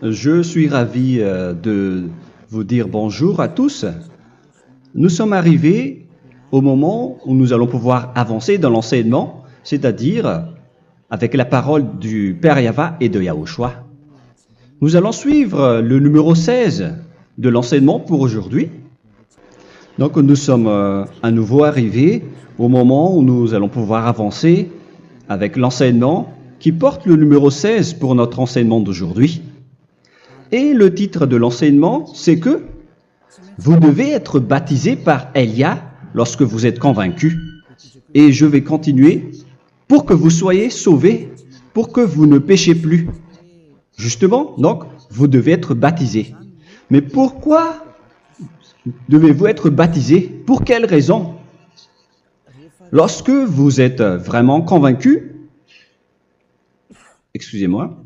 Je suis ravi de vous dire bonjour à tous. Nous sommes arrivés au moment où nous allons pouvoir avancer dans l'enseignement, c'est-à-dire avec la parole du Père Yava et de Yahushua. Nous allons suivre le numéro 16 de l'enseignement pour aujourd'hui. Donc nous sommes à nouveau arrivés au moment où nous allons pouvoir avancer avec l'enseignement qui porte le numéro 16 pour notre enseignement d'aujourd'hui. Et le titre de l'enseignement, c'est que vous devez être baptisé par Elia lorsque vous êtes convaincu. Et je vais continuer pour que vous soyez sauvés, pour que vous ne péchez plus. Justement, donc, vous devez être baptisé. Mais pourquoi devez-vous être baptisé? Pour quelle raison? Lorsque vous êtes vraiment convaincu, excusez-moi,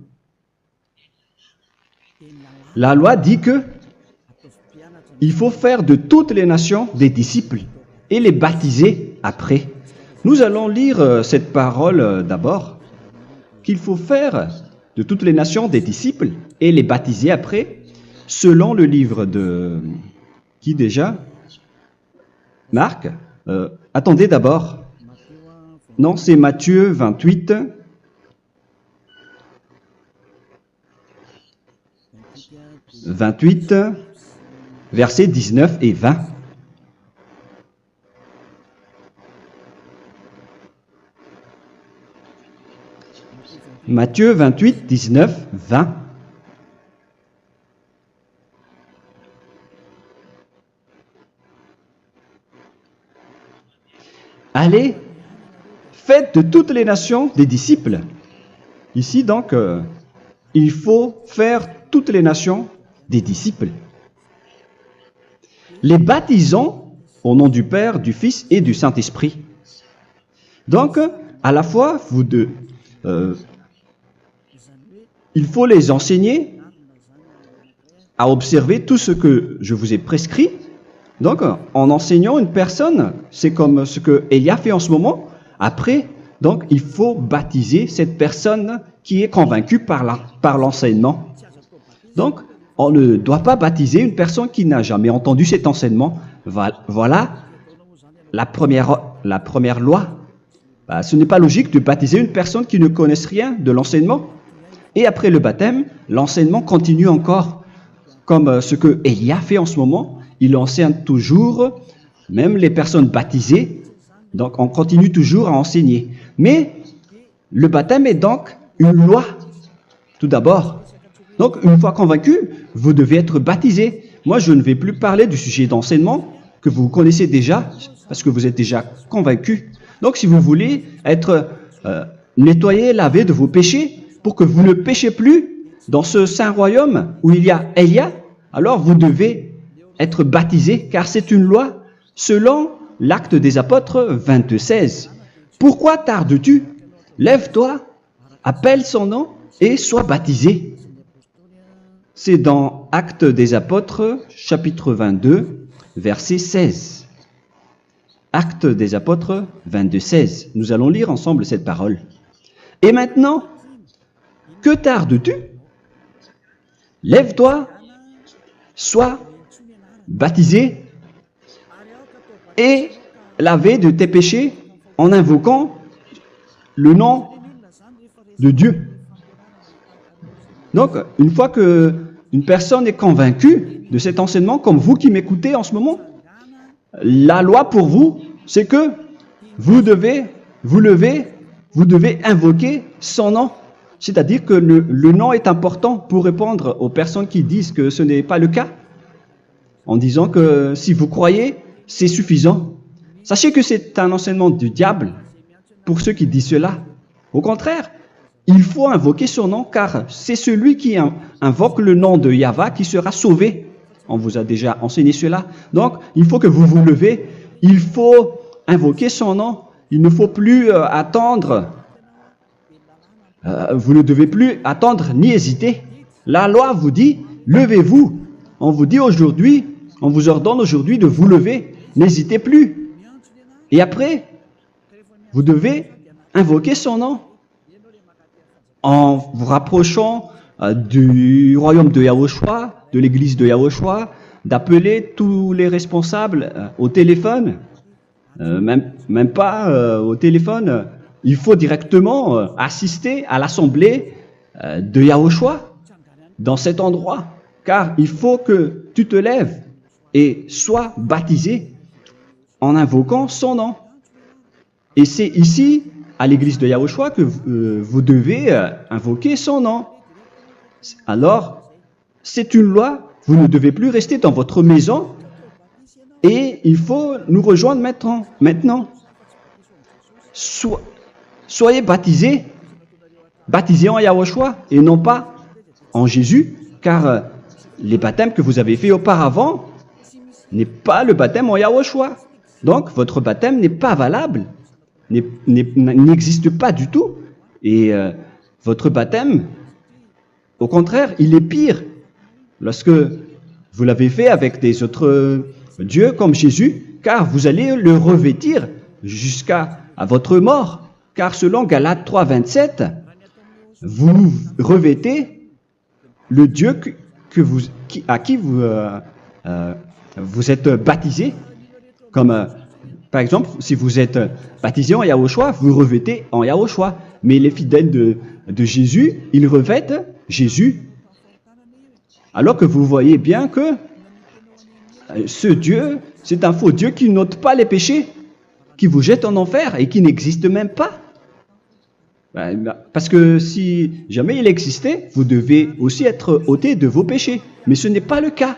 la loi dit que il faut faire de toutes les nations des disciples et les baptiser après. Nous allons lire cette parole d'abord, qu'il faut faire de toutes les nations des disciples et les baptiser après, selon le livre de... Qui déjà? Marc. Attendez d'abord. Non, c'est Matthieu 28. Versets 19 et 20. Matthieu 28, 19, 20. Allez, faites de toutes les nations des disciples. Ici, donc, il faut faire toutes les nations des disciples. Les baptisons au nom du Père, du Fils et du Saint-Esprit. Donc, à la fois, il faut les enseigner à observer tout ce que je vous ai prescrit. Donc, en enseignant une personne, c'est comme ce que Elia fait en ce moment. Après, donc, il faut baptiser cette personne qui est convaincue par l'enseignement. Donc, on ne doit pas baptiser une personne qui n'a jamais entendu cet enseignement. Voilà la première loi. Ce n'est pas logique de baptiser une personne qui ne connaisse rien de l'enseignement. Et après le baptême, l'enseignement continue encore, comme ce que Elia fait en ce moment. Il enseigne toujours, même les personnes baptisées. Donc, on continue toujours à enseigner. Mais le baptême est donc une loi, tout d'abord. Donc, une fois convaincu, vous devez être baptisé. Moi, je ne vais plus parler du sujet d'enseignement que vous connaissez déjà, parce que vous êtes déjà convaincu. Donc, si vous voulez être nettoyé, lavé de vos péchés, pour que vous ne péchez plus dans ce saint royaume où il y a Elia, alors vous devez être baptisé, car c'est une loi selon l'Acte des Apôtres 22:16. Pourquoi tardes-tu? Lève-toi, appelle son nom et sois baptisé. C'est dans Actes des Apôtres, chapitre 22, verset 16. Actes des Apôtres 22:16. Nous allons lire ensemble cette parole. Et maintenant, que tardes-tu? Lève-toi, sois baptisé et lavé de tes péchés en invoquant le nom de Dieu. Donc, une fois qu'une personne est convaincue de cet enseignement, comme vous qui m'écoutez en ce moment, la loi pour vous, c'est que vous devez invoquer son nom. C'est-à-dire que le nom est important pour répondre aux personnes qui disent que ce n'est pas le cas, en disant que si vous croyez, c'est suffisant. Sachez que c'est un enseignement du diable pour ceux qui disent cela. Au contraire, il faut invoquer son nom, car c'est celui qui invoque le nom de Yahva qui sera sauvé. On vous a déjà enseigné cela. Donc, il faut que vous vous levez, il faut invoquer son nom. Il ne faut plus attendre. Vous ne devez plus attendre ni hésiter. La loi vous dit, levez-vous. On vous dit aujourd'hui, on vous ordonne aujourd'hui de vous lever. N'hésitez plus. Et après, vous devez invoquer son nom en vous rapprochant du royaume de Yahushua, de l'église de Yahushua, d'appeler tous les responsables au téléphone, même pas au téléphone. Il faut directement assister à l'assemblée de Yahushua dans cet endroit, car il faut que tu te lèves et sois baptisé en invoquant son nom. Et c'est ici, à l'église de Yahushua, que vous devez invoquer son nom. Alors, c'est une loi, vous ne devez plus rester dans votre maison et il faut nous rejoindre maintenant. Soyez baptisés en Yahushua et non pas en Jésus, car les baptêmes que vous avez faits auparavant n'est pas le baptême en Yahushua. Donc, votre baptême n'est pas valable, n'existe pas du tout. Et votre baptême, au contraire, il est pire. Lorsque vous l'avez fait avec des autres dieux comme Jésus, car vous allez le revêtir jusqu'à votre mort. Car selon Galates 3, 27, vous revêtez le Dieu à qui vous êtes baptisé. Comme par exemple, si vous êtes baptisé en Yahushua, vous revêtez en Yahushua. Mais les fidèles de Jésus, ils revêtent Jésus. Alors que vous voyez bien que ce Dieu, c'est un faux Dieu qui n'ôte pas les péchés, qui vous jette en enfer et qui n'existe même pas. Parce que si jamais il existait, vous devez aussi être ôté de vos péchés. Mais ce n'est pas le cas.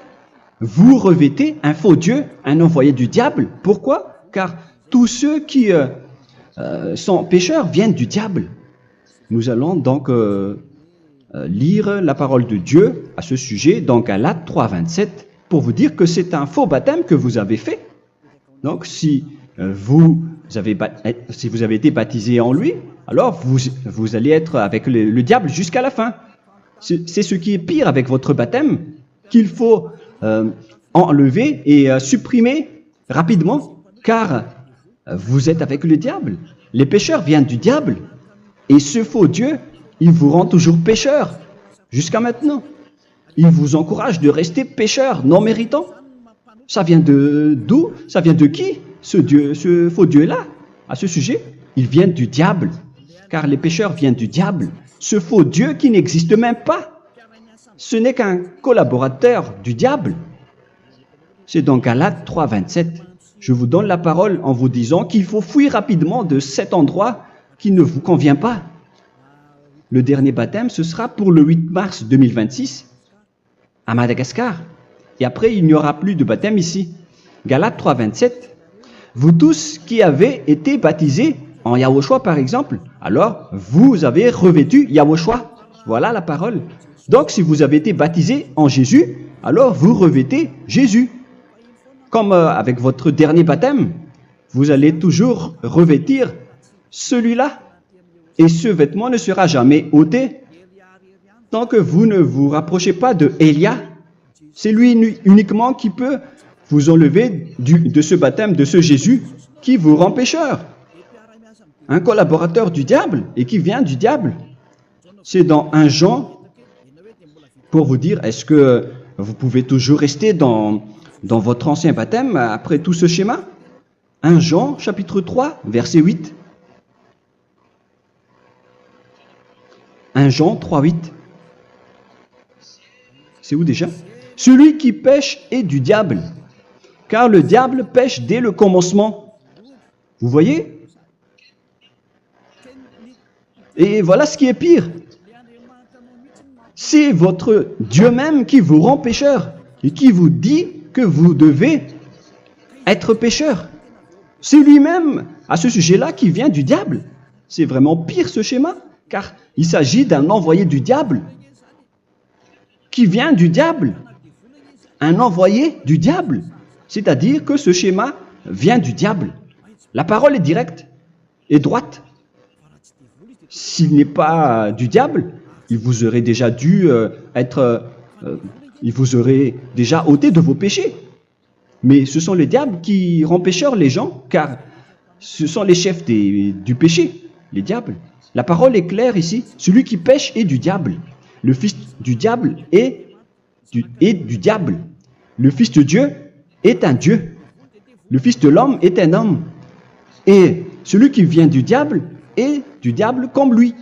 Vous revêtez un faux Dieu, un envoyé du diable. Pourquoi? Car tous ceux qui sont pécheurs viennent du diable. Nous allons donc lire la parole de Dieu à ce sujet dans Galates 3, 27 pour vous dire que c'est un faux baptême que vous avez fait. Donc si vous avez été baptisé en lui, alors vous allez être avec le diable jusqu'à la fin. C'est ce qui est pire avec votre baptême qu'il faut enlever et supprimer rapidement, car vous êtes avec le diable. Les pécheurs viennent du diable. Et ce faux Dieu, il vous rend toujours pécheur, jusqu'à maintenant. Il vous encourage de rester pécheur, non méritant. Ça vient d'où? Ça vient de qui, ce faux Dieu-là? À ce sujet, ils viennent du diable, car les pécheurs viennent du diable. Ce faux Dieu qui n'existe même pas. Ce n'est qu'un collaborateur du diable. C'est dans Galates 3, 27. Je vous donne la parole en vous disant qu'il faut fuir rapidement de cet endroit qui ne vous convient pas. Le dernier baptême, ce sera pour le 8 mars 2026 à Madagascar. Et après, il n'y aura plus de baptême ici. Galates 3, 27. Vous tous qui avez été baptisés en Yahushua, par exemple, alors vous avez revêtu Yahushua. Voilà la parole. Donc, si vous avez été baptisés en Jésus, alors vous revêtez Jésus. Comme avec votre dernier baptême, vous allez toujours revêtir celui-là. Et ce vêtement ne sera jamais ôté tant que vous ne vous rapprochez pas de Élia. C'est lui uniquement qui peut vous enlever de ce baptême, de ce Jésus qui vous rend pécheur. Un collaborateur du diable et qui vient du diable. C'est dans 1 Jean, pour vous dire, est-ce que vous pouvez toujours rester dans votre ancien baptême après tout ce schéma? 1 Jean, chapitre 3, verset 8. 1 Jean 3, 8. C'est où déjà? Celui qui pêche est du diable, car le diable pêche dès le commencement. Vous voyez? Et voilà ce qui est pire. C'est votre Dieu même qui vous rend pécheur et qui vous dit que vous devez être pécheur. C'est lui-même, à ce sujet-là, qui vient du diable. C'est vraiment pire ce schéma, car il s'agit d'un envoyé du diable qui vient du diable. Un envoyé du diable. C'est-à-dire que ce schéma vient du diable. La parole est directe et droite. S'il n'est pas du diable, il vous aurait déjà dû il vous aurait déjà ôté de vos péchés. Mais ce sont les diables qui rendent pécheurs les gens, car ce sont les chefs du péché, les diables. La parole est claire ici, celui qui pêche est du diable. le fils du diable est du diable. Le fils de Dieu est un Dieu. Le fils de l'homme est un homme. Et celui qui vient du diable est du diable comme lui.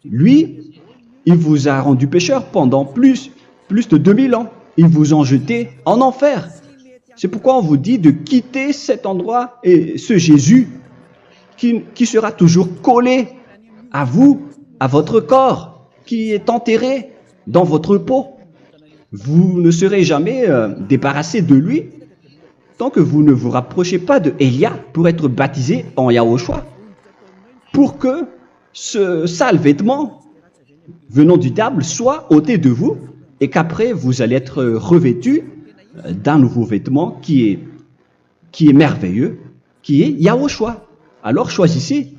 Lui, il vous a rendu pécheur pendant plus de 2000 ans. Il vous a jeté en enfer. C'est pourquoi on vous dit de quitter cet endroit et ce Jésus qui sera toujours collé à vous, à votre corps, qui est enterré dans votre peau. Vous ne serez jamais débarrassé de lui tant que vous ne vous rapprochez pas de Élia pour être baptisé en Yahushua, pour que ce sale vêtement venant du diable soit ôté de vous et qu'après vous allez être revêtu d'un nouveau vêtement qui est merveilleux, qui est Yahushua. Alors choisissez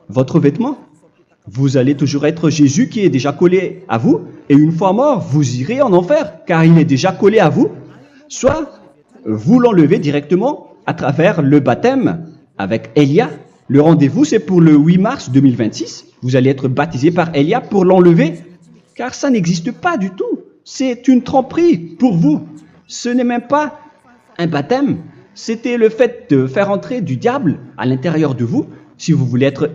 votre vêtement. Vous allez toujours être Jésus qui est déjà collé à vous, et une fois mort, vous irez en enfer, car il est déjà collé à vous. Soit vous l'enlevez directement à travers le baptême avec Élia. Le rendez-vous, c'est pour le 8 mars 2026. Vous allez être baptisé par Élia pour l'enlever, car ça n'existe pas du tout. C'est une tromperie pour vous. Ce n'est même pas un baptême. C'était le fait de faire entrer du diable à l'intérieur de vous. Si vous voulez être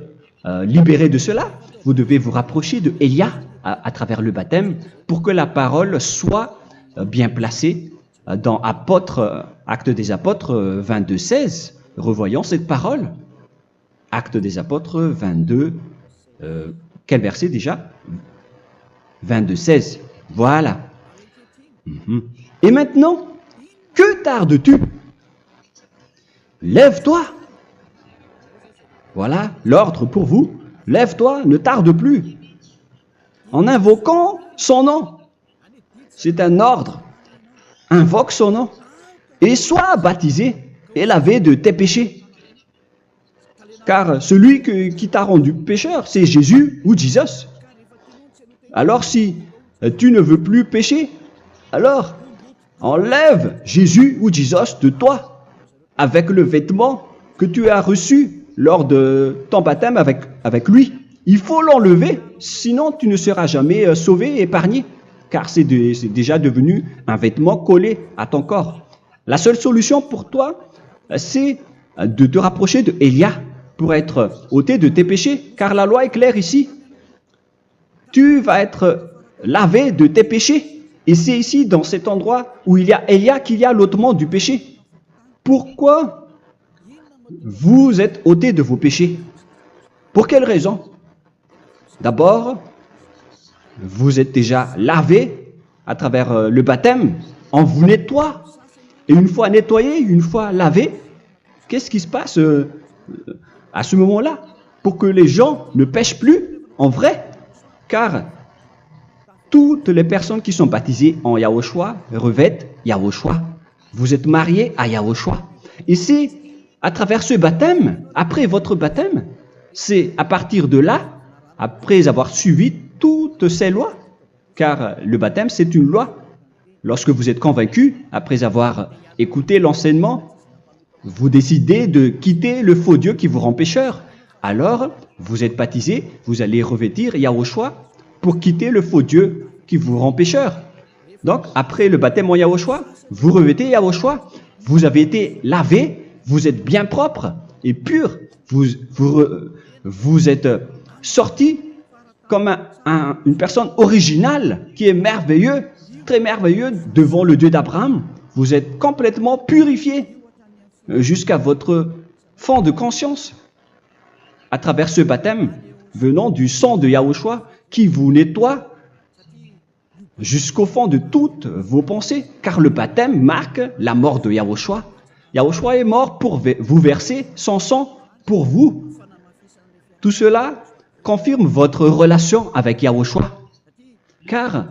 libéré de cela, vous devez vous rapprocher de Élia à travers le baptême pour que la parole soit bien placée dans Actes des Apôtres 22-16. Revoyons cette parole. Actes des Apôtres 22, quel verset déjà? 22-16. Voilà. Et maintenant, que tardes-tu? Lève-toi. Voilà l'ordre pour vous. Lève-toi, ne tarde plus. En invoquant son nom. C'est un ordre. Invoque son nom. Et sois baptisé et lavé de tes péchés. Car celui qui t'a rendu pécheur, c'est Jésus ou Jesus. Alors si tu ne veux plus pécher, alors enlève Jésus ou Jesus de toi avec le vêtement que tu as reçu lors de ton baptême avec lui. Il faut l'enlever, sinon tu ne seras jamais sauvé, épargné, car c'est déjà devenu un vêtement collé à ton corps. La seule solution pour toi, c'est de te rapprocher de Élia pour être ôté de tes péchés, car la loi est claire ici. Tu vas être lavé de tes péchés. Et c'est ici, dans cet endroit où il y a Élia, qu'il y a l'ôtement du péché. Pourquoi vous êtes ôté de vos péchés? Pour quelle raison? D'abord, vous êtes déjà lavé à travers le baptême. On vous nettoie. Et une fois nettoyé, une fois lavé, qu'est-ce qui se passe à ce moment-là? Pour que les gens ne pêchent plus en vrai. Car toutes les personnes qui sont baptisées en Yahushua revêtent Yahushua. Vous êtes mariés à Yahushua. Et c'est à travers ce baptême, après votre baptême, c'est à partir de là, après avoir suivi toutes ces lois, car le baptême c'est une loi. Lorsque vous êtes convaincu, après avoir écouté l'enseignement, vous décidez de quitter le faux Dieu qui vous rend pécheur. Alors, vous êtes baptisé, vous allez revêtir Yahushua pour quitter le faux Dieu qui vous rend pécheur. Donc, après le baptême en Yahushua, vous revêtez Yahushua. Vous avez été lavé, vous êtes bien propre et pur. Vous êtes sorti comme une personne originale qui est merveilleux, très merveilleux devant le Dieu d'Abraham. Vous êtes complètement purifié jusqu'à votre fond de conscience à travers ce baptême venant du sang de Yahushua qui vous nettoie jusqu'au fond de toutes vos pensées, car le baptême marque la mort de Yahushua. Yahushua est mort pour vous verser son sang pour vous. Tout cela confirme votre relation avec Yahushua, car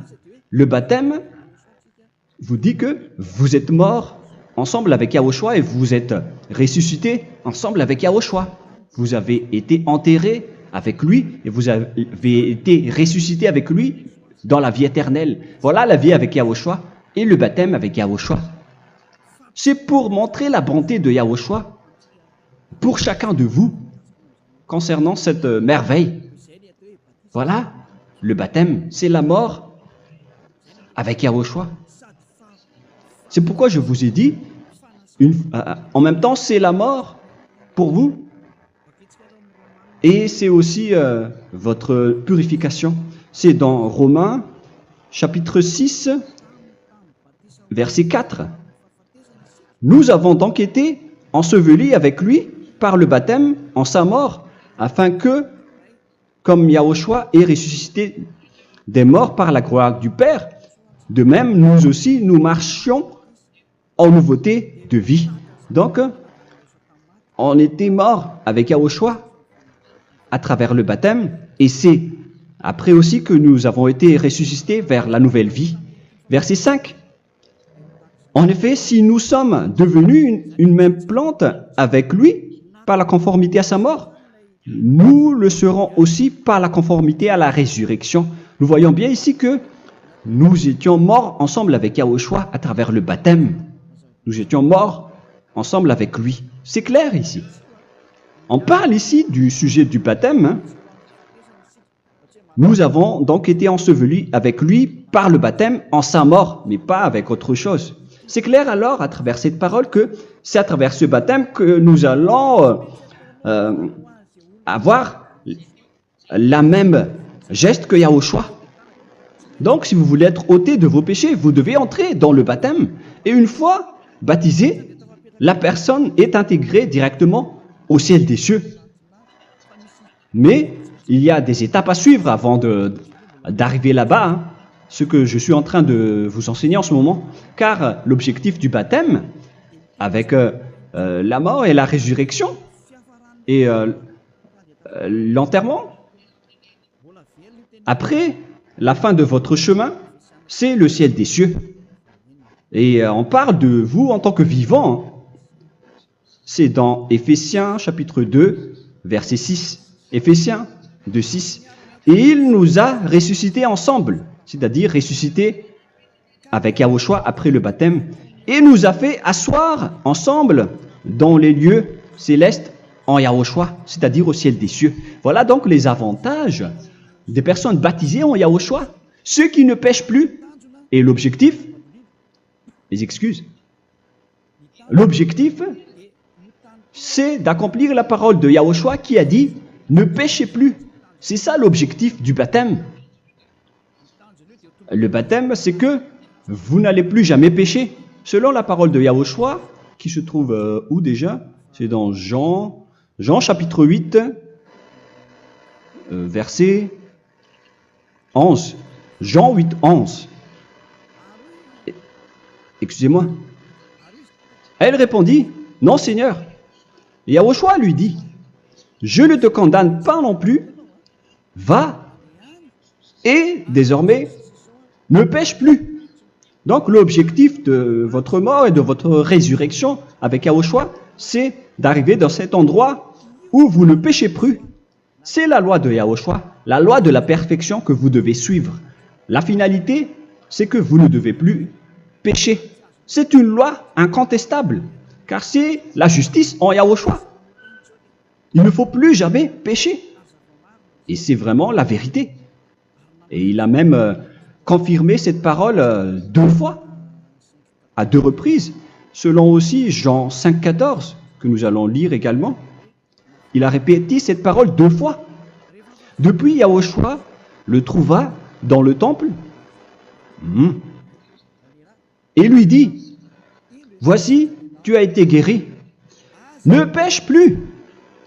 le baptême vous dit que vous êtes mort ensemble avec Yahushua et vous êtes ressuscité ensemble avec Yahushua. Vous avez été enterré avec lui et vous avez été ressuscité avec lui dans la vie éternelle. Voilà la vie avec Yahushua et le baptême avec Yahushua. C'est pour montrer la bonté de Yahushua pour chacun de vous concernant cette merveille. Voilà le baptême, c'est la mort avec Yahushua. C'est pourquoi je vous ai dit, en même temps, c'est la mort pour vous. Et c'est aussi votre purification. C'est dans Romains, chapitre 6, verset 4. Nous avons donc été ensevelis avec lui par le baptême en sa mort, afin que, comme Yahushua est ressuscité des morts par la gloire du Père, de même, nous aussi, nous marchions en nouveauté de vie. Donc, on était morts avec Yahushua à travers le baptême, et c'est après aussi que nous avons été ressuscités vers la nouvelle vie. Verset 5. En effet, si nous sommes devenus une même plante avec lui par la conformité à sa mort, nous le serons aussi par la conformité à la résurrection. Nous voyons bien ici que nous étions morts ensemble avec Yahushua à travers le baptême. Nous étions morts ensemble avec lui. C'est clair ici. On parle ici du sujet du baptême. Nous avons donc été ensevelis avec lui par le baptême en sa mort, mais pas avec autre chose. C'est clair alors à travers cette parole que c'est à travers ce baptême que nous allons avoir la même geste que Yahushua. Donc si vous voulez être ôté de vos péchés, vous devez entrer dans le baptême. Et une fois baptisé, la personne est intégrée directement au ciel des cieux. Mais il y a des étapes à suivre avant d'arriver là-bas, ce que je suis en train de vous enseigner en ce moment, car l'objectif du baptême, avec la mort et la résurrection, et l'enterrement, après la fin de votre chemin, c'est le ciel des cieux. Et on parle de vous en tant que vivant. C'est dans Éphésiens chapitre 2, verset 6. Éphésiens 2, 6. Et il nous a ressuscités ensemble, c'est-à-dire ressuscités avec Yahushua après le baptême, et nous a fait asseoir ensemble dans les lieux célestes en Yahushua, c'est-à-dire au ciel des cieux. Voilà donc les avantages des personnes baptisées en Yahushua, ceux qui ne pêchent plus. Et l'objectif, les excuses, l'objectif, c'est d'accomplir la parole de Yahushua qui a dit « Ne péchez plus ». C'est ça l'objectif du baptême. Le baptême, c'est que vous n'allez plus jamais pécher. Selon la parole de Yahushua, qui se trouve où déjà? C'est dans Jean chapitre 8, verset 11. Jean 8, 11. Excusez-moi. Elle répondit « Non, Seigneur ». Et Yahushua lui dit « Je ne te condamne pas non plus, va et désormais ne pêche plus ». Donc l'objectif de votre mort et de votre résurrection avec Yahushua, c'est d'arriver dans cet endroit où vous ne péchez plus. C'est la loi de Yahushua, la loi de la perfection que vous devez suivre. La finalité, c'est que vous ne devez plus pécher. C'est une loi incontestable, car c'est la justice en Yahushua. Il ne faut plus jamais pécher. Et c'est vraiment la vérité. Et il a même confirmé cette parole 2 fois, à 2 reprises, selon aussi Jean 5, 14, que nous allons lire également. Il a répété cette parole 2 fois. Depuis, Yahushua le trouva dans le temple et lui dit « Voici, tu as été guéri. Ne pêche plus. »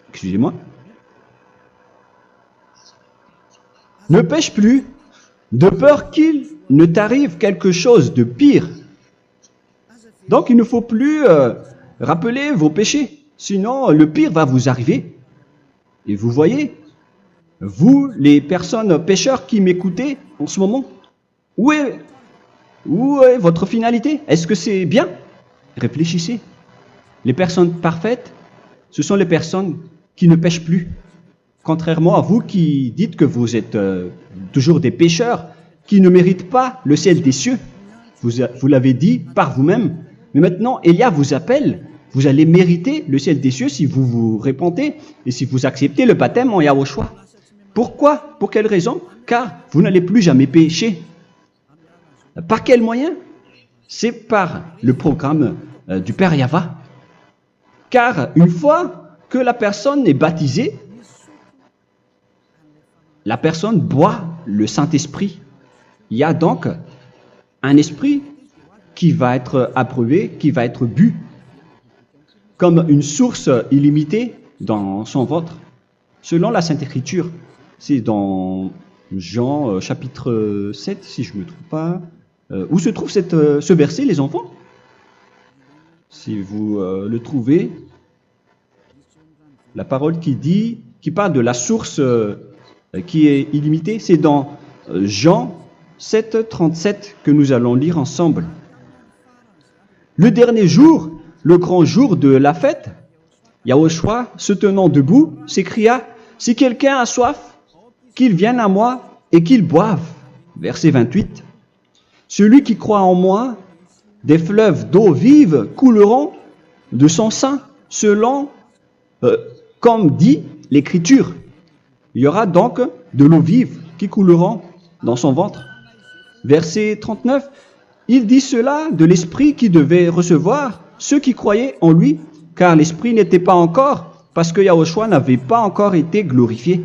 Excusez-moi. Ne pêche plus, de peur qu'il ne t'arrive quelque chose de pire. Donc, il ne faut plus rappeler vos péchés, sinon le pire va vous arriver. Et vous voyez, vous, les personnes pécheurs qui m'écoutez en ce moment, où est votre finalité? Est-ce que c'est bien? Réfléchissez. Les personnes parfaites, ce sont les personnes qui ne pêchent plus. Contrairement à vous qui dites que vous êtes toujours des pécheurs qui ne méritent pas le ciel des cieux. Vous l'avez dit par vous-même. Mais maintenant, Élia vous appelle. Vous allez mériter le ciel des cieux si vous vous repentez et si vous acceptez le baptême en Yahushua. Pourquoi? Pour quelle raison? Car vous n'allez plus jamais pécher. Par quel moyen? C'est par le programme du Père Yahva. Car une fois que la personne est baptisée, la personne boit le Saint-Esprit. Il y a donc un esprit qui va être approuvé, qui va être bu, comme une source illimitée dans son ventre, selon la Sainte Écriture. C'est dans Jean chapitre 7, si je ne me trompe pas. Où se trouve ce verset, les enfants? Si vous le trouvez, la parole qui parle de la source qui est illimitée, c'est dans Jean 7, 37 que nous allons lire ensemble. Le dernier jour, le grand jour de la fête, Yahushua, se tenant debout, s'écria, « Si quelqu'un a soif, qu'il vienne à moi et qu'il boive. » Verset 28. « Celui qui croit en moi, des fleuves d'eau vive couleront de son sein, selon, comme dit l'Écriture. » Il y aura donc de l'eau vive qui couleront dans son ventre. Verset 39. Il dit cela de l'Esprit qui devait recevoir ceux qui croyaient en lui, car l'Esprit n'était pas encore, parce que Yahushua n'avait pas encore été glorifié.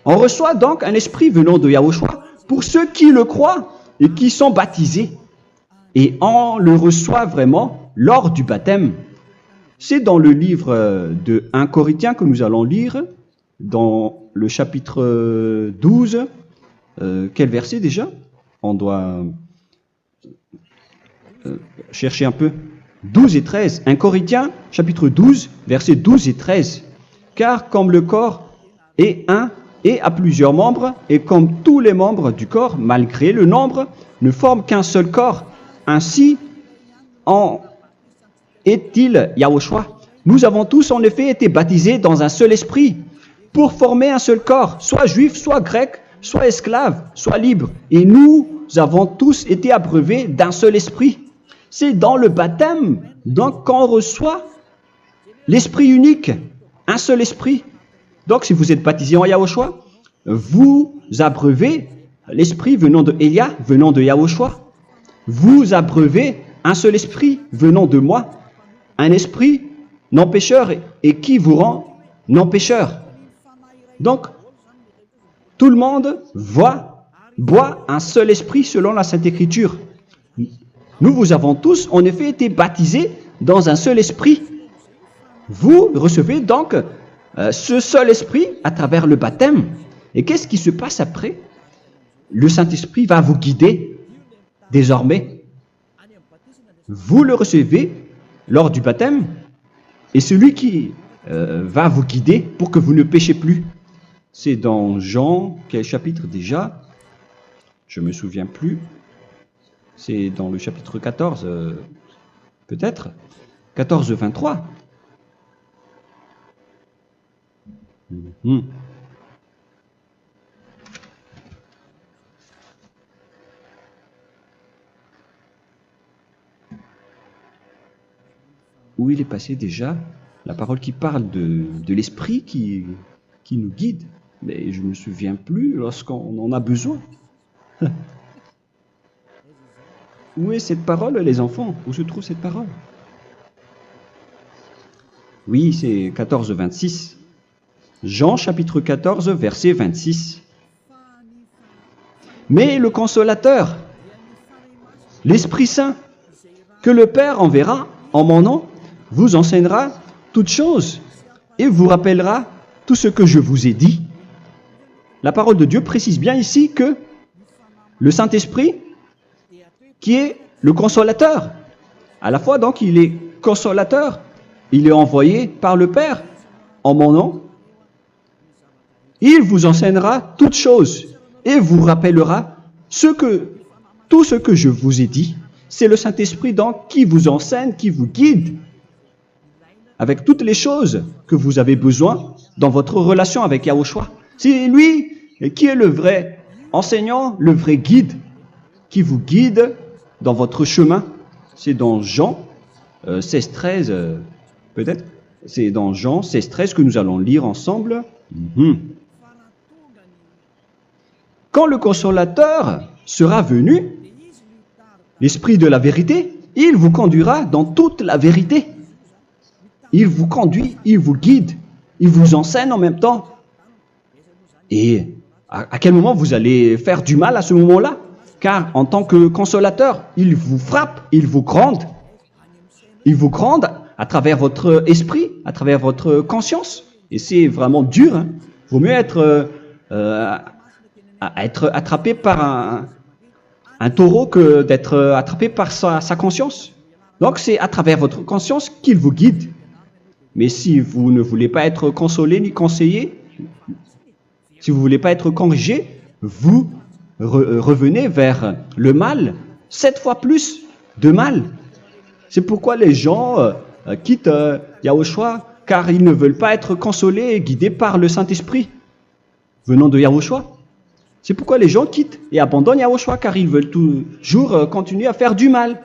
On reçoit donc un Esprit venant de Yahushua pour ceux qui le croient et qui sont baptisés. Et on le reçoit vraiment lors du baptême. C'est dans le livre de 1 Corinthiens que nous allons lire, dans le chapitre 12. Quel verset déjà? On doit chercher un peu. 12 et 13. 1 Corinthiens, chapitre 12, versets 12 et 13. Car comme le corps est un et a plusieurs membres, et comme tous les membres du corps, malgré le nombre, ne forment qu'un seul corps, ainsi en est-il Yahushua. Nous avons tous en effet été baptisés dans un seul esprit, pour former un seul corps, soit juif, soit grec, soit esclave, soit libre. Et nous avons tous été abreuvés d'un seul esprit. C'est dans le baptême, donc, qu'on reçoit l'esprit unique, un seul esprit. Donc, si vous êtes baptisé en Yahushua, vous abreuvez l'esprit venant de Elia, venant de Yahushua. Vous abreuvez un seul esprit venant de moi, un esprit non pécheur et qui vous rend non pécheur. Donc, tout le monde boit un seul esprit selon la Sainte Écriture. Nous vous avons tous en effet été baptisés dans un seul esprit. Vous recevez donc ce seul esprit à travers le baptême. Et qu'est-ce qui se passe après? Le Saint-Esprit va vous guider désormais. Vous le recevez lors du baptême et celui qui va vous guider pour que vous ne péchez plus. C'est dans Jean, quel chapitre déjà? Je ne me souviens plus. C'est dans le chapitre 14, peut-être. 14, 23. Où il est passé déjà la parole qui parle de l'esprit qui nous guide. Mais je ne me souviens plus lorsqu'on en a besoin. Où est cette parole, les enfants? Où se trouve cette parole? Oui, c'est 14, 26. Jean, chapitre 14, verset 26. Mais le Consolateur, l'Esprit Saint, que le Père enverra en mon nom, vous enseignera toutes choses et vous rappellera tout ce que je vous ai dit. La parole de Dieu précise bien ici que le Saint-Esprit, qui est le consolateur, à la fois donc il est consolateur, il est envoyé par le Père en mon nom, il vous enseignera toutes choses et vous rappellera tout ce que je vous ai dit. C'est le Saint-Esprit donc qui vous enseigne, qui vous guide avec toutes les choses que vous avez besoin dans votre relation avec Yahushua. C'est lui qui est le vrai enseignant, le vrai guide, qui vous guide dans votre chemin. C'est dans Jean 16, 13, peut-être. C'est dans Jean 16, 13 que nous allons lire ensemble. quand le consolateur sera venu, l'Esprit de la vérité, il vous conduira dans toute la vérité. Il vous conduit, il vous guide, il vous enseigne en même temps. Et à quel moment vous allez faire du mal à ce moment-là? Car en tant que consolateur, il vous frappe, il vous gronde. Il vous gronde à travers votre esprit, à travers votre conscience. Et c'est vraiment dur. Hein. Vaut mieux être attrapé par un taureau que d'être attrapé par sa conscience. Donc c'est à travers votre conscience qu'il vous guide. Mais si vous ne voulez pas être consolé ni conseillé, si vous ne voulez pas être corrigé, vous revenez vers le mal, 7 fois plus de mal. C'est pourquoi les gens quittent Yahushua, car ils ne veulent pas être consolés et guidés par le Saint-Esprit venant de Yahushua. C'est pourquoi les gens quittent et abandonnent Yahushua, car ils veulent toujours continuer à faire du mal.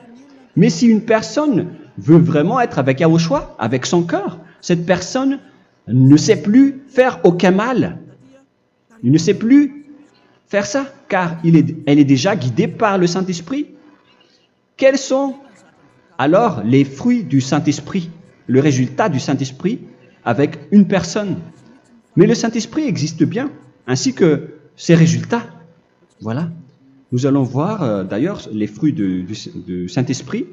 Mais si une personne veut vraiment être avec Yahushua, avec son cœur, cette personne ne sait plus faire aucun mal. Il ne sait plus faire ça, car elle est déjà guidée par le Saint-Esprit. Quels sont alors les fruits du Saint-Esprit, le résultat du Saint-Esprit avec une personne? Mais le Saint-Esprit existe bien, ainsi que ses résultats. Voilà. Nous allons voir d'ailleurs les fruits du Saint-Esprit.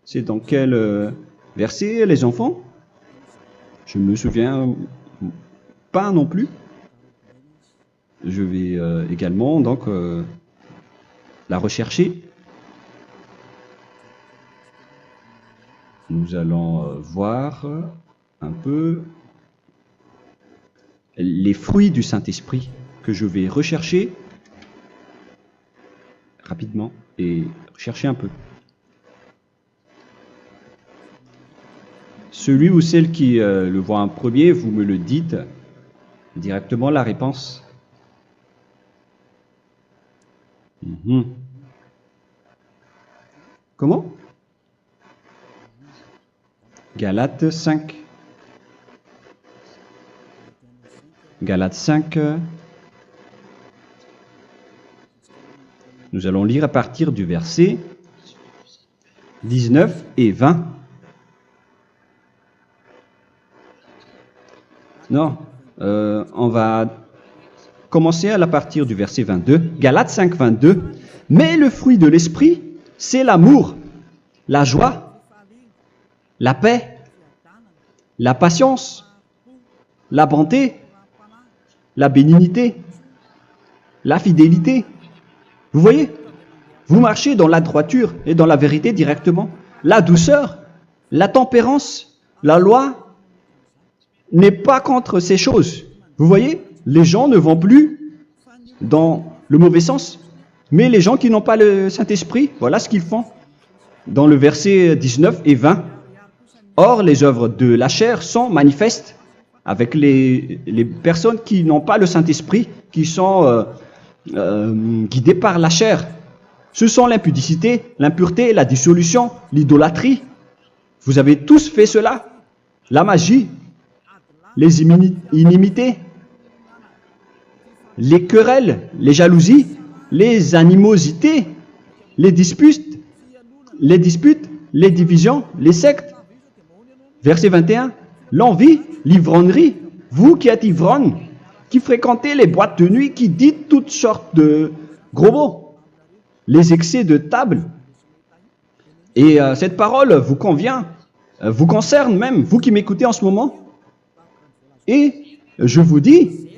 C'est dans quel verset, les enfants? Je ne me souviens pas non plus. Je vais également donc la rechercher. Nous allons voir un peu les fruits du Saint-Esprit que je vais rechercher rapidement et chercher un peu. Celui ou celle qui le voit en premier, vous me le dites directement la réponse. Comment? Galates 5. Galates 5. Nous allons lire à partir du verset 19 et 20. Non, on va commencer à partir du verset 22. Galates 5, 22. Mais le fruit de l'esprit, c'est l'amour, la joie, la paix, la patience, la bonté, la bénignité, la fidélité. Vous voyez? Vous marchez dans la droiture et dans la vérité directement. La douceur, la tempérance, la loi n'est pas contre ces choses. Vous voyez? Les gens ne vont plus dans le mauvais sens. Mais les gens qui n'ont pas le Saint-Esprit, voilà ce qu'ils font. Dans le verset 19 et 20. Or, les œuvres de la chair sont manifestes avec les personnes qui n'ont pas le Saint-Esprit, qui sont guidées par la chair. Ce sont l'impudicité, l'impureté, la dissolution, l'idolâtrie. Vous avez tous fait cela. La magie, les inimités, les querelles, les jalousies, les animosités, les disputes, les divisions, les sectes. Verset 21, l'envie, l'ivrognerie, vous qui êtes ivrognes, qui fréquentez les boîtes de nuit, qui dites toutes sortes de gros mots, les excès de table. Et cette parole vous convient, vous concerne même, vous qui m'écoutez en ce moment. Et je vous dis,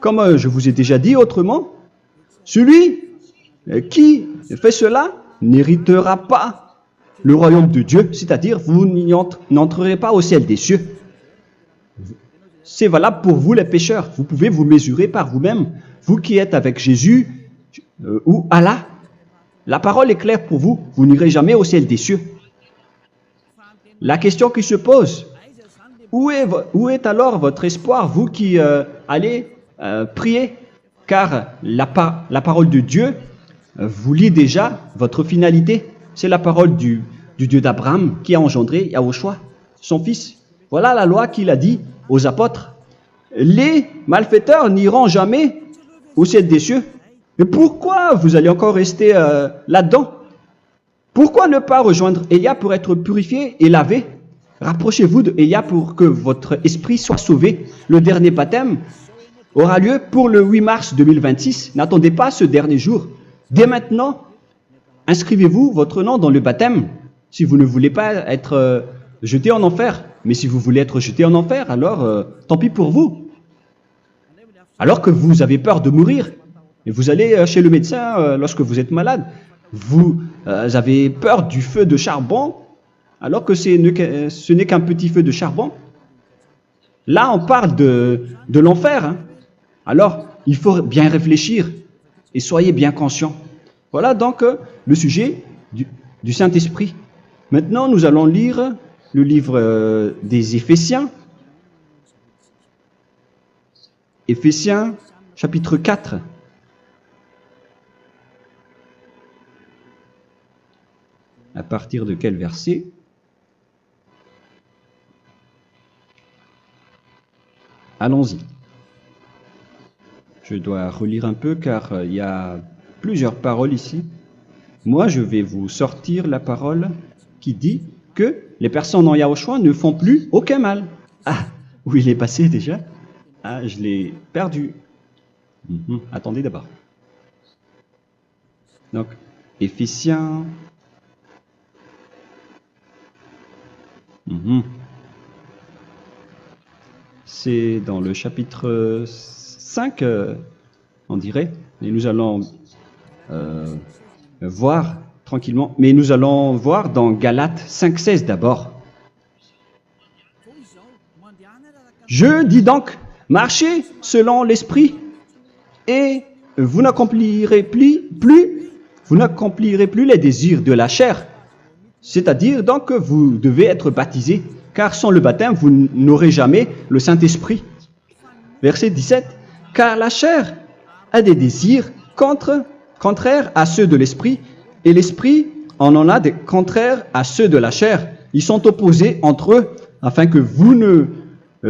comme je vous ai déjà dit autrement, celui qui fait cela n'héritera pas le royaume de Dieu, c'est-à-dire vous n'entrerez pas au ciel des cieux. C'est valable pour vous les pécheurs. Vous pouvez vous mesurer par vous-même, vous qui êtes avec Jésus ou Allah. La parole est claire pour vous, vous n'irez jamais au ciel des cieux. La question qui se pose, où est alors votre espoir, vous qui allez prier? Car la parole de Dieu vous lit déjà votre finalité. C'est la parole du Dieu d'Abraham qui a engendré Yahushua, son fils. Voilà la loi qu'il a dit aux apôtres. Les malfaiteurs n'iront jamais au ciel des cieux. Mais pourquoi vous allez encore rester là-dedans? Pourquoi ne pas rejoindre Élia pour être purifié et lavé? Rapprochez-vous d'Élia pour que votre esprit soit sauvé. Le dernier baptême aura lieu pour le 8 mars 2026. N'attendez pas ce dernier jour. Dès maintenant, inscrivez-vous votre nom dans le baptême si vous ne voulez pas être jeté en enfer. Mais si vous voulez être jeté en enfer, alors tant pis pour vous. Alors que vous avez peur de mourir, et vous allez chez le médecin lorsque vous êtes malade, vous avez peur du feu de charbon, alors que ce n'est qu'un petit feu de charbon. Là, on parle de l'enfer. Hein. Alors, il faut bien réfléchir et soyez bien conscients. Voilà donc le sujet du Saint-Esprit. Maintenant, nous allons lire le livre des Éphésiens. Éphésiens, chapitre 4. À partir de quel verset? Allons-y. Je dois relire un peu car il y a plusieurs paroles ici. Moi, je vais vous sortir la parole qui dit que les personnes en Yahushua ne font plus aucun mal. Ah, où il est passé déjà? Ah, je l'ai perdu. Attendez d'abord. Donc, Éphésiens. C'est dans le chapitre 5, on dirait. Et nous allons voir tranquillement. Mais nous allons voir dans Galates 5,16 d'abord. Je dis donc, marchez selon l'esprit, et vous n'accomplirez plus les désirs de la chair. C'est-à-dire donc que vous devez être baptisé, car sans le baptême, vous n'aurez jamais le Saint-Esprit. Verset 17. Car la chair a des désirs contraires à ceux de l'esprit, et l'esprit en a des contraires à ceux de la chair. Ils sont opposés entre eux, afin que vous ne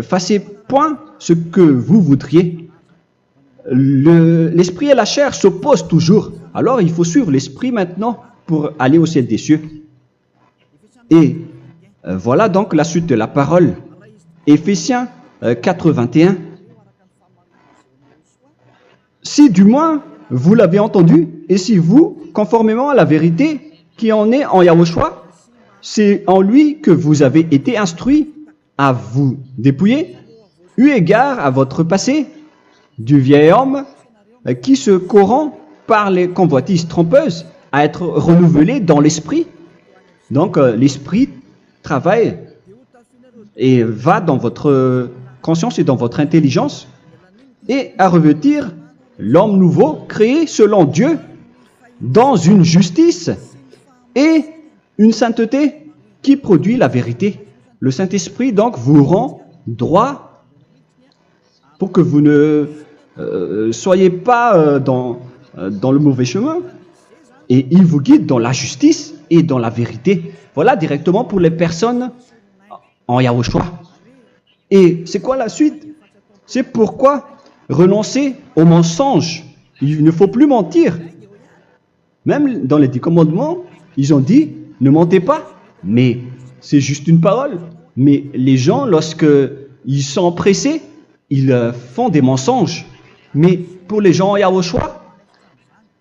fassiez point ce que vous voudriez. L'esprit et la chair s'opposent toujours. Alors il faut suivre l'esprit maintenant pour aller au ciel des cieux. Et voilà donc la suite de la parole. Éphésiens 4:21. Si du moins vous l'avez entendu, et si vous, conformément à la vérité qui en est en Yahushua, c'est en lui que vous avez été instruits à vous dépouiller, eu égard à votre passé, du vieil homme qui se corrompt par les convoitises trompeuses, à être renouvelé dans l'esprit. Donc l'esprit travaille et va dans votre conscience et dans votre intelligence, et à revêtir l'homme nouveau créé selon Dieu dans une justice et une sainteté qui produit la vérité. Le Saint-Esprit donc vous rend droit pour que vous ne soyez pas dans le mauvais chemin, et il vous guide dans la justice et dans la vérité. Voilà directement pour les personnes en Yahushua. Et c'est quoi la suite? C'est pourquoi renoncer au mensonge. Il ne faut plus mentir. Même dans les 10 commandements, ils ont dit ne mentez pas. Mais c'est juste une parole. Mais les gens, lorsque ils sont pressés, ils font des mensonges. Mais pour les gens en Yahushua,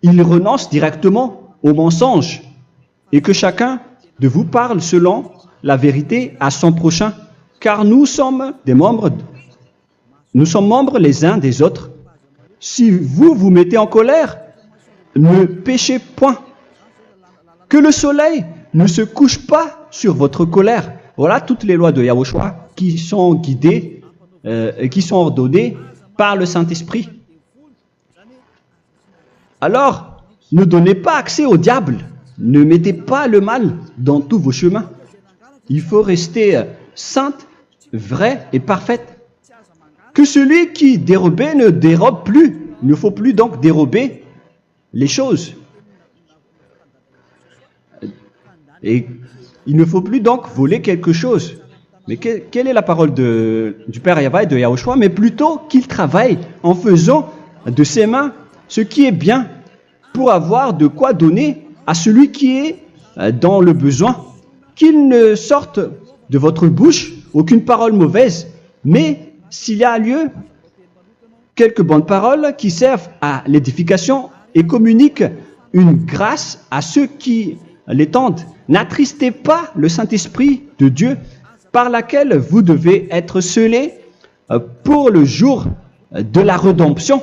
ils renoncent directement au mensonge. Et que chacun de vous parle selon la vérité à son prochain. Car nous sommes membres les uns des autres. Si vous vous mettez en colère, ne péchez point. Que le soleil ne se couche pas sur votre colère. Voilà toutes les lois de Yahushua qui sont guidées et qui sont ordonnées par le Saint-Esprit. Alors, ne donnez pas accès au diable. Ne mettez pas le mal dans tous vos chemins. Il faut rester sainte, vraie et parfaite. Que celui qui dérobait ne dérobe plus. Il ne faut plus donc dérober les choses. Et il ne faut plus donc voler quelque chose. Mais quelle est la parole du Père Yahweh et de Yahushua? Mais plutôt qu'il travaille en faisant de ses mains ce qui est bien, pour avoir de quoi donner à celui qui est dans le besoin. Qu'il ne sorte de votre bouche aucune parole mauvaise, mais s'il y a lieu, quelques bonnes paroles qui servent à l'édification et communiquent une grâce à ceux qui l'étendent. N'attristez pas le Saint-Esprit de Dieu, par laquelle vous devez être scellés pour le jour de la rédemption.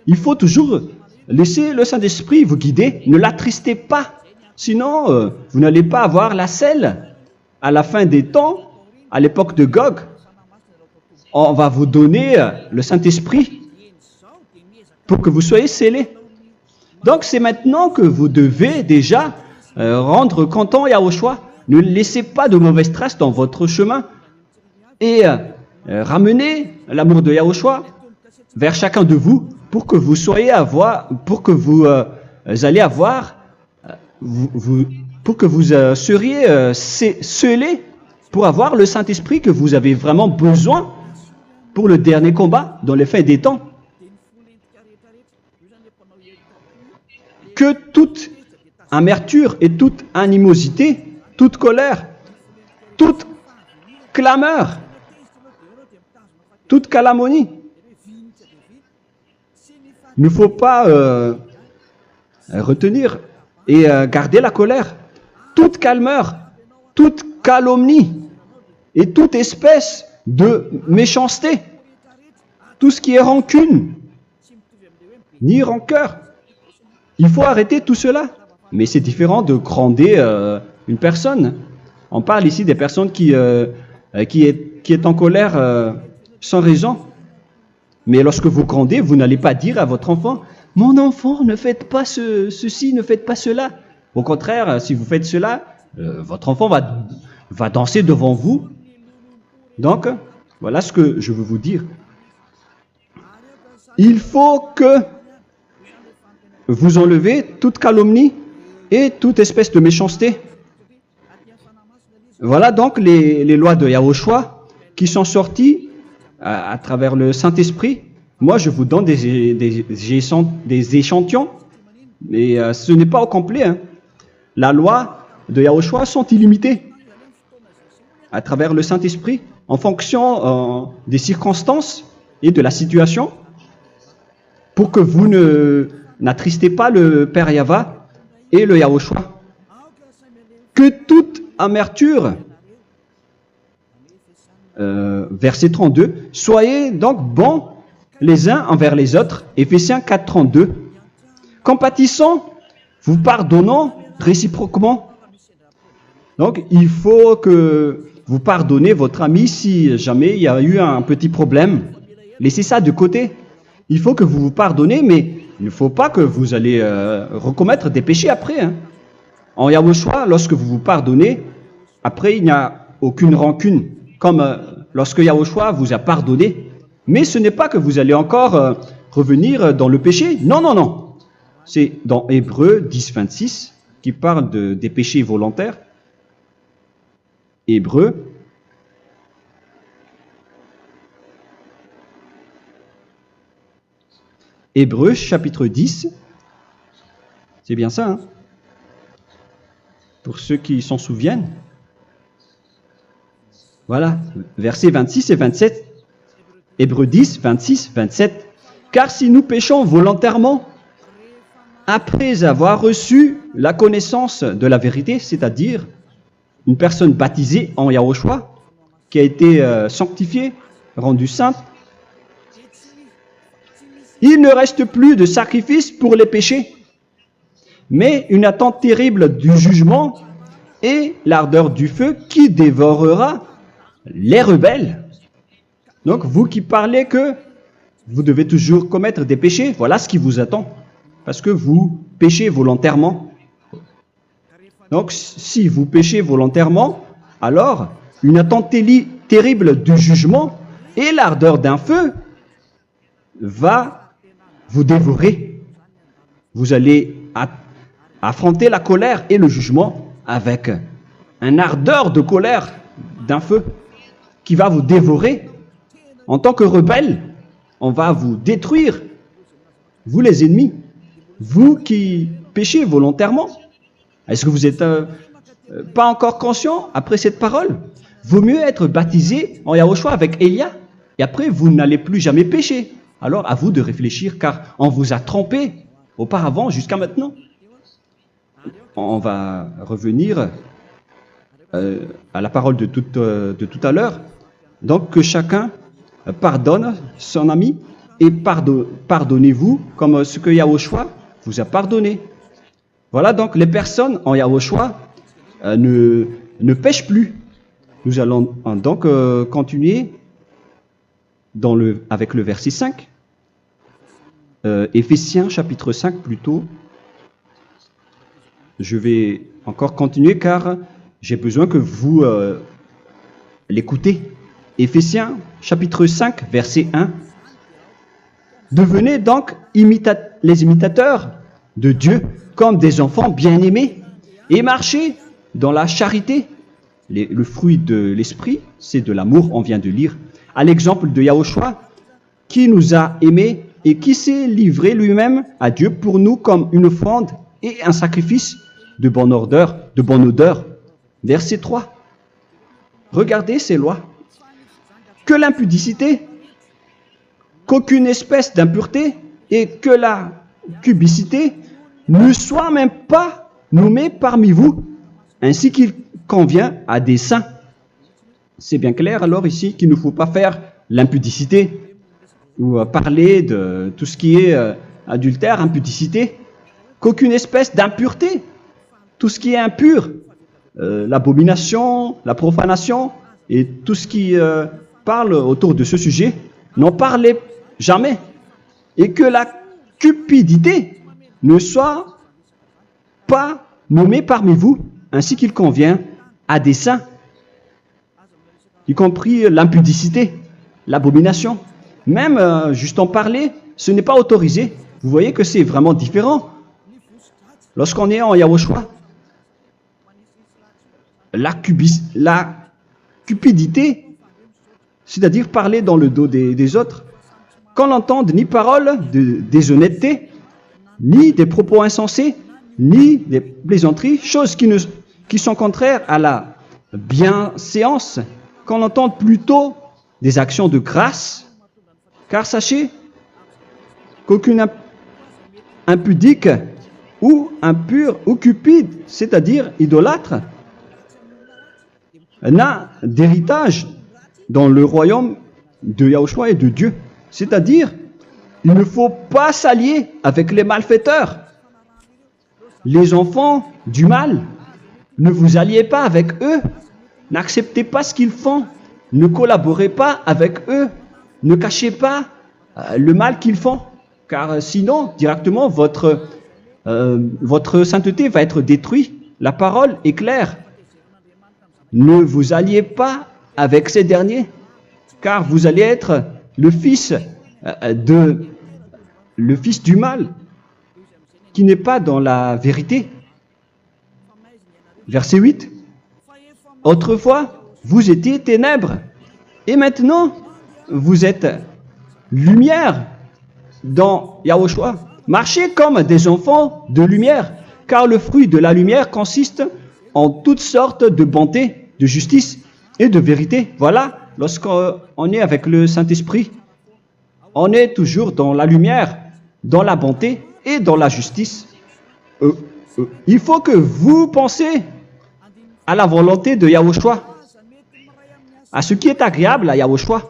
Il faut toujours laisser le Saint-Esprit vous guider, ne l'attristez pas, sinon vous n'allez pas avoir la selle. À la fin des temps, à l'époque de Gog, on va vous donner le Saint-Esprit pour que vous soyez scellés. Donc c'est maintenant que vous devez déjà rendre content Yahushua. Ne laissez pas de mauvaises traces dans votre chemin et ramenez l'amour de Yahushua vers chacun de vous pour que vous soyez pour que vous seriez scellés pour avoir le Saint-Esprit que vous avez vraiment besoin pour le dernier combat dans les fins des temps. Que toute amertume et toute animosité, toute colère, toute clameur, toute calomnie, il ne faut pas retenir et garder la colère. Toute calmeur, toute calomnie et toute espèce de méchanceté, tout ce qui est rancune, ni rancœur. Il faut arrêter tout cela. Mais c'est différent de gronder une personne. On parle ici des personnes qui est en colère sans raison. Mais lorsque vous grondez, vous n'allez pas dire à votre enfant « Mon enfant, ne faites pas ceci, ne faites pas cela ». Au contraire, si vous faites cela, votre enfant va danser devant vous. Donc, voilà ce que je veux vous dire. Il faut que vous enlevez toute calomnie et toute espèce de méchanceté. Voilà donc les lois de Yahushua qui sont sorties à travers le Saint-Esprit. Moi, je vous donne des échantillons, mais ce n'est pas au complet. Hein. La loi de Yahushua sont illimitées à travers le Saint-Esprit en fonction des circonstances et de la situation pour que vous n'attristez pas le Père Yahva et le Yahushua. Que toute amertume, verset 32, soyez donc bons les uns envers les autres, Éphésiens 4, 32, compatissant, vous pardonnant réciproquement. Donc, il faut que vous pardonnez votre ami si jamais il y a eu un petit problème. Laissez ça de côté. Il faut que vous vous pardonnez, mais il ne faut pas que vous allez recommettre des péchés après. Hein. En Yahushua, lorsque vous vous pardonnez, après il n'y a aucune rancune, comme lorsque Yahushua vous a pardonné. Mais ce n'est pas que vous allez encore revenir dans le péché. Non, non, non. C'est dans Hébreux 10, 26 qui parle des péchés volontaires. Hébreux. Hébreux chapitre 10. C'est bien ça, hein? Pour ceux qui s'en souviennent. Voilà, versets 26 et 27. Hébreux 10, 26, 27. Car si nous péchons volontairement, après avoir reçu la connaissance de la vérité, c'est-à-dire une personne baptisée en Yahushua, qui a été sanctifiée, rendue sainte, il ne reste plus de sacrifice pour les péchés, mais une attente terrible du jugement et l'ardeur du feu qui dévorera les rebelles. Donc, vous qui parlez que vous devez toujours commettre des péchés, voilà ce qui vous attend. Parce que vous péchez volontairement. Donc, si vous péchez volontairement, alors une attente terrible du jugement et l'ardeur d'un feu va vous dévorer. Vous allez affronter la colère et le jugement avec un ardeur de colère d'un feu qui va vous dévorer. En tant que rebelle, on va vous détruire. vous les ennemis, vous qui péchez volontairement. Est-ce que vous n'êtes pas encore conscient après cette parole? Vaut mieux être baptisé en Yahushua avec Elia, et après vous n'allez plus jamais pécher. Alors à vous de réfléchir, car on vous a trompé auparavant jusqu'à maintenant. On va revenir à la parole de tout à l'heure. Donc que chacun pardonne son ami et pardonnez-vous comme ce que Yahushua vous a pardonné. Voilà donc les personnes en Yahushua ne pêchent plus. Nous allons donc continuer avec le verset 5. Éphésiens chapitre 5 plutôt. Je vais encore continuer car j'ai besoin que vous l'écoutez. Éphésiens chapitre 5 verset 1. Devenez donc les imitateurs de Dieu comme des enfants bien-aimés et marchez dans la charité. Le fruit de l'esprit, c'est de l'amour, on vient de lire, à l'exemple de Yahushua qui nous a aimés et qui s'est livré lui-même à Dieu pour nous comme une offrande et un sacrifice de bonne odeur. Verset 3. Regardez ces lois. Que l'impudicité, qu'aucune espèce d'impureté et que la cubicité ne soient même pas nommés parmi vous, ainsi qu'il convient à des saints. C'est bien clair alors ici qu'il ne faut pas faire l'impudicité ou parler de tout ce qui est adultère, impudicité, qu'aucune espèce d'impureté, tout ce qui est impur, l'abomination, la profanation et tout ce qui parle autour de ce sujet, n'en parlez jamais. Et que la cupidité ne soit pas nommée parmi vous, ainsi qu'il convient à des saints, y compris l'impudicité, l'abomination. Même juste en parler, ce n'est pas autorisé. Vous voyez que c'est vraiment différent. Lorsqu'on est en Yahushua, la cupidité, c'est-à-dire parler dans le dos des autres, qu'on n'entende ni parole de déshonnêteté, ni des propos insensés, ni des plaisanteries, choses qui sont contraires à la bienséance, qu'on entende plutôt des actions de grâce, car sachez qu'aucune impudique ou impure ou cupide, c'est-à-dire idolâtre, n'a d'héritage dans le royaume de Yahushua et de Dieu. C'est-à-dire, il ne faut pas s'allier avec les malfaiteurs. Les enfants du mal, ne vous alliez pas avec eux. N'acceptez pas ce qu'ils font. Ne collaborez pas avec eux. Ne cachez pas le mal qu'ils font. Car sinon, directement, votre sainteté va être détruite. La parole est claire. Ne vous alliez pas avec ces derniers, car vous allez être le fils du mal, qui n'est pas dans la vérité. Verset 8. Autrefois, vous étiez ténèbres, et maintenant, vous êtes lumière dans Yahushua. Marchez comme des enfants de lumière, car le fruit de la lumière consiste en toutes sortes de bonté, de justice et de vérité. Voilà, lorsqu'on est avec le Saint-Esprit, on est toujours dans la lumière, dans la bonté et dans la justice. Il faut que vous pensiez à la volonté de Yahushua, à ce qui est agréable à Yahushua.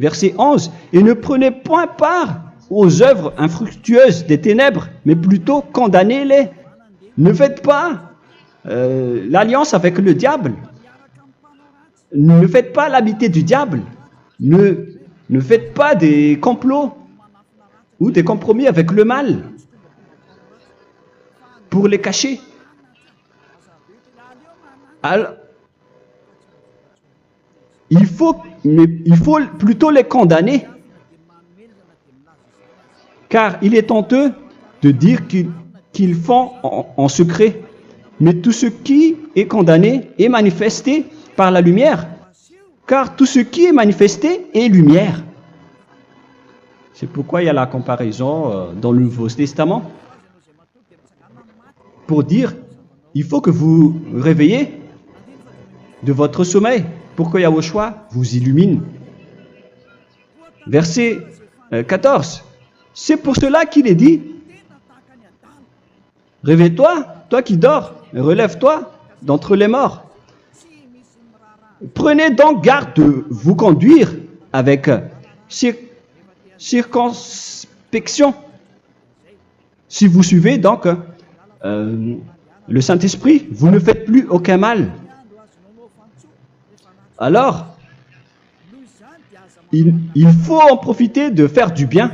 Verset 11. Et ne prenez point part aux œuvres infructueuses des ténèbres, mais plutôt condamnez-les. Ne faites pas l'alliance avec le diable. Ne faites pas l'amitié du diable. Ne faites pas des complots ou des compromis avec le mal pour les cacher. Alors, il faut plutôt les condamner, car il est honteux de dire qu'ils font en secret. Mais tout ce qui est condamné est manifesté par la lumière, car tout ce qui est manifesté est lumière. C'est pourquoi il y a la comparaison dans le Nouveau Testament. Pour dire, il faut que vous réveillez de votre sommeil pour que Yahushua vous illumine. Verset 14. C'est pour cela qu'il est dit, réveille-toi, toi qui dors, relève-toi d'entre les morts. Prenez donc garde de vous conduire avec circonspection. Si vous suivez donc le Saint-Esprit, vous ne faites plus aucun mal. Alors, il faut en profiter de faire du bien.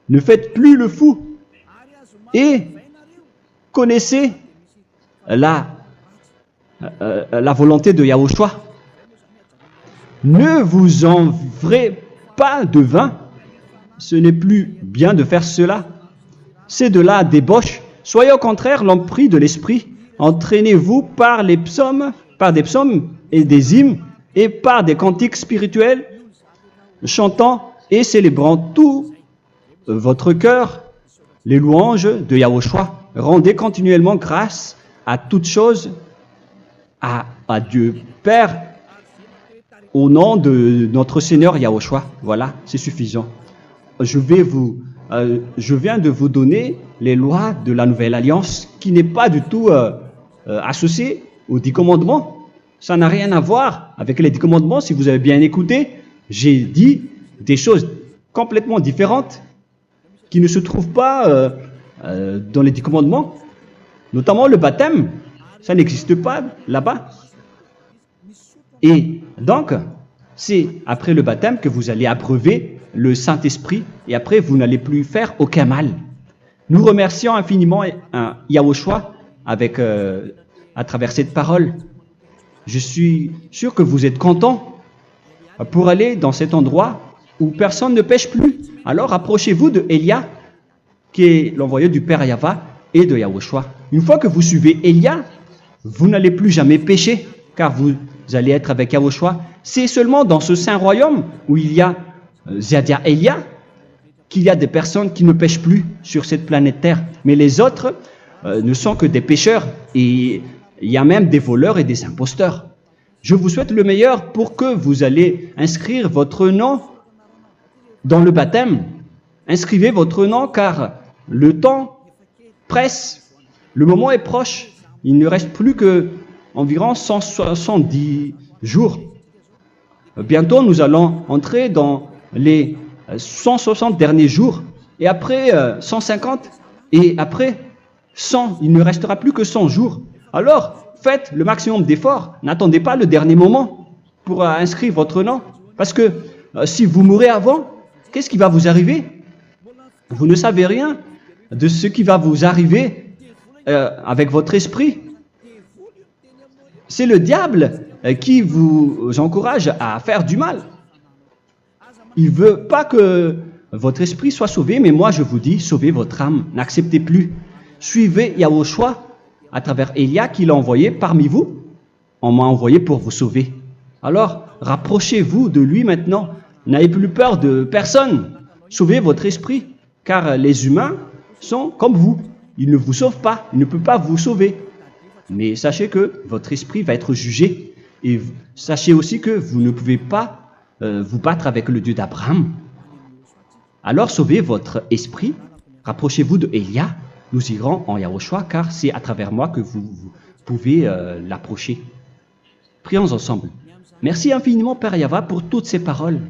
Ne faites plus le fou. Et connaissez la volonté de Yahushua. Ne vous envrez pas de vin. Ce n'est plus bien de faire cela. C'est de la débauche. Soyez au contraire l'empris de l'esprit. Entraînez-vous par des psaumes et des hymnes et par des cantiques spirituels, chantant et célébrant tout votre cœur les louanges de Yahushua. Rendez continuellement grâce à toutes choses à Dieu Père au nom de notre Seigneur Yahushua. Voilà, c'est suffisant. Je viens de vous donner les lois de la Nouvelle Alliance qui n'est pas du tout associée aux 10 commandements. Ça n'a rien à voir avec les 10 commandements. Si vous avez bien écouté, j'ai dit des choses complètement différentes qui ne se trouvent pas dans les 10 commandements. Notamment le baptême, ça n'existe pas là-bas. Et donc, c'est après le baptême que vous allez abreuver le Saint-Esprit et après vous n'allez plus faire aucun mal. Nous remercions infiniment Yahushua à travers cette parole. Je suis sûr que vous êtes contents pour aller dans cet endroit où personne ne pêche plus. Alors approchez-vous de Élia, qui est l'envoyé du Père Yahva et de Yahushua. Une fois que vous suivez Élia, vous n'allez plus jamais pécher, car vous allez être avec Yahushua. C'est seulement dans ce saint royaume où il y a Ziadia Elia qu'il y a des personnes qui ne pêchent plus sur cette planète Terre. Mais les autres ne sont que des pécheurs et il y a même des voleurs et des imposteurs. Je vous souhaite le meilleur pour que vous allez inscrire votre nom dans le baptême. Inscrivez votre nom car le temps presse, le moment est proche. Il ne reste plus que environ 170 jours. Bientôt, nous allons entrer dans les 160 derniers jours, et après 150, et après 100. Il ne restera plus que 100 jours. Alors, faites le maximum d'efforts. N'attendez pas le dernier moment pour inscrire votre nom. Parce que si vous mourrez avant, qu'est-ce qui va vous arriver? Vous ne savez rien de ce qui va vous arriver avec votre esprit. C'est le diable qui vous encourage à faire du mal. Il ne veut pas que votre esprit soit sauvé, mais moi je vous dis, sauvez votre âme, n'acceptez plus. Suivez Yahushua à travers Élia qu'il a envoyé parmi vous. On m'a envoyé pour vous sauver. Alors, rapprochez-vous de lui maintenant. N'ayez plus peur de personne. Sauvez votre esprit, car les humains sont comme vous. Ils ne vous sauvent pas, ils ne peuvent pas vous sauver. Mais sachez que votre esprit va être jugé. Et sachez aussi que vous ne pouvez pas vous battre avec le Dieu d'Abraham. Alors sauvez votre esprit, rapprochez-vous de Élia, nous irons en Yahushua, car c'est à travers moi que vous pouvez l'approcher. Prions ensemble. Merci infiniment Père Yahva pour toutes ces paroles.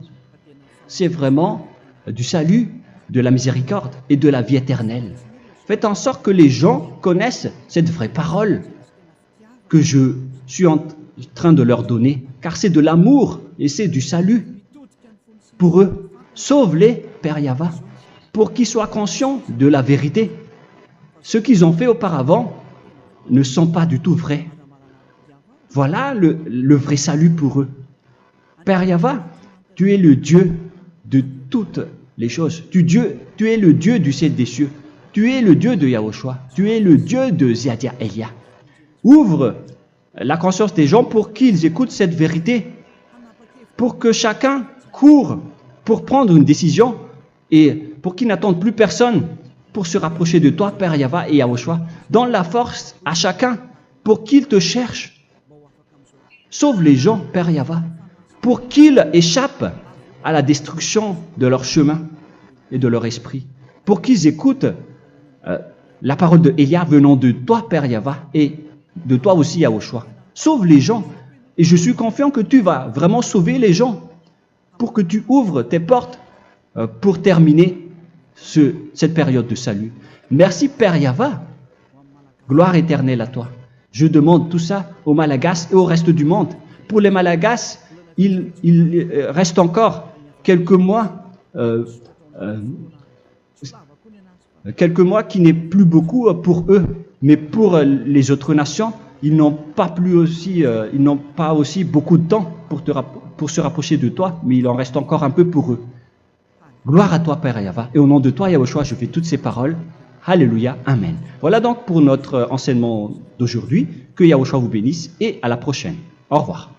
C'est vraiment du salut, de la miséricorde et de la vie éternelle. Faites en sorte que les gens connaissent cette vraie parole que je suis en train de leur donner, car c'est de l'amour et c'est du salut pour eux. Sauve-les, Père Yahva, pour qu'ils soient conscients de la vérité. Ce qu'ils ont fait auparavant ne sont pas du tout vrais. Voilà le vrai salut pour eux. Père Yahva, tu es le Dieu de toutes les choses. Tu es le Dieu du ciel des cieux. Tu es le Dieu de Yahushua. Tu es le Dieu de Ziadia Elia. Ouvre la conscience des gens pour qu'ils écoutent cette vérité, pour que chacun court pour prendre une décision et pour qu'ils n'attendent plus personne pour se rapprocher de toi, Père Yahweh et Yahushua. Donne la force à chacun pour qu'ils te cherchent. Sauve les gens, Père Yahweh, pour qu'ils échappent à la destruction de leur chemin et de leur esprit, pour qu'ils écoutent la parole de Élia venant de toi, Père Yahweh, et de toi aussi, Yahushua. Sauve les gens, et je suis confiant que tu vas vraiment sauver les gens pour que tu ouvres tes portes pour terminer cette période de salut. Merci, Père Yahweh. Gloire éternelle à toi. Je demande tout ça aux Malagasy et au reste du monde. Pour les Malagasy, il reste encore quelques mois qui n'est plus beaucoup pour eux, mais pour les autres nations, ils n'ont pas aussi beaucoup de temps pour se rapprocher de toi, mais il en reste encore un peu pour eux. Gloire à toi, Père Yahweh, et au nom de toi, Yahushua, je fais toutes ces paroles. Alléluia, Amen. Voilà donc pour notre enseignement d'aujourd'hui. Que Yahushua vous bénisse et à la prochaine. Au revoir.